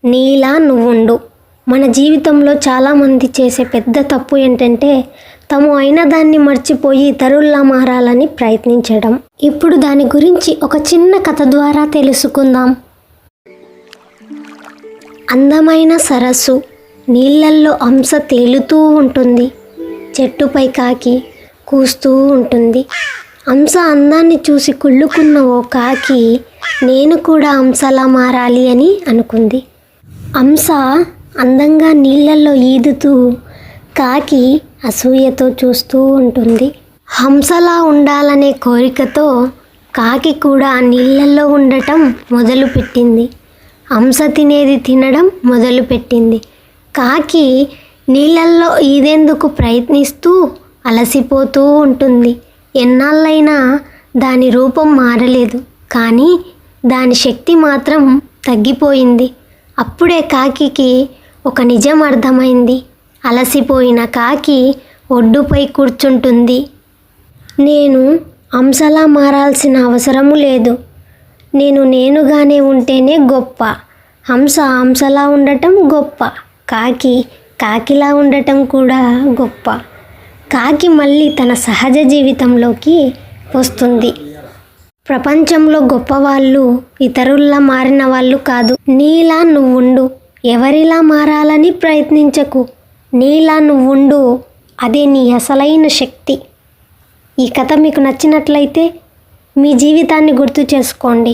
నీలా నువ్వుండు. మన జీవితంలో చాలామంది చేసే పెద్ద తప్పు ఏంటంటే తాము అయిన దాన్ని మర్చిపోయి ఇతరుల్లా మారాలని ప్రయత్నించడం. ఇప్పుడు దాని గురించి ఒక చిన్న కథ ద్వారా తెలుసుకుందాం. అందమైన సరస్సు, నీళ్ళల్లో హంస తేలుతూ ఉంటుంది. చెట్టుపై కాకి కూస్తూ ఉంటుంది. హంస అందాన్ని చూసి కుళ్ళుకున్న ఓ కాకి నేను కూడా హంసలా మారాలి అని అనుకుంది. హంస అందంగా నీళ్ళల్లో ఈదుతూ కాకి అసూయతో చూస్తూ ఉంటుంది. హంసలా ఉండాలనే కోరికతో కాకి కూడా నీళ్ళల్లో ఉండటం మొదలుపెట్టింది. హంస తినేది తినడం మొదలుపెట్టింది. కాకి నీళ్ళల్లో ఈదేందుకు ప్రయత్నిస్తూ అలసిపోతూ ఉంటుంది. ఎన్నాళ్ళైనా దాని రూపం మారలేదు, కానీ దాని శక్తి మాత్రం తగ్గిపోయింది. అప్పుడే కాకికి ఒక నిజం అర్థమైంది. అలసిపోయిన కాకి ఒడ్డుపై కూర్చుంటుంది. నేను హంసలా మారాల్సిన అవసరము లేదు. నేను నేనుగానే ఉంటేనే గొప్ప. హంస హంసలా ఉండటం గొప్ప, కాకి కాకిలా ఉండటం కూడా గొప్ప. కాకి మళ్ళీ తన సహజ జీవితంలోకి వస్తుంది. ప్రపంచంలో గొప్పవాళ్ళు ఇతరుల్లా మారిన వాళ్ళు కాదు. నీలా నువ్వుండు. ఎవరిలా మారాలని ప్రయత్నించకు. నీలా నువ్వుండు. అదే నీ అసలైన శక్తి. ఈ కథ మీకు నచ్చినట్లయితే మీ జీవితాన్ని గుర్తు చేసుకోండి.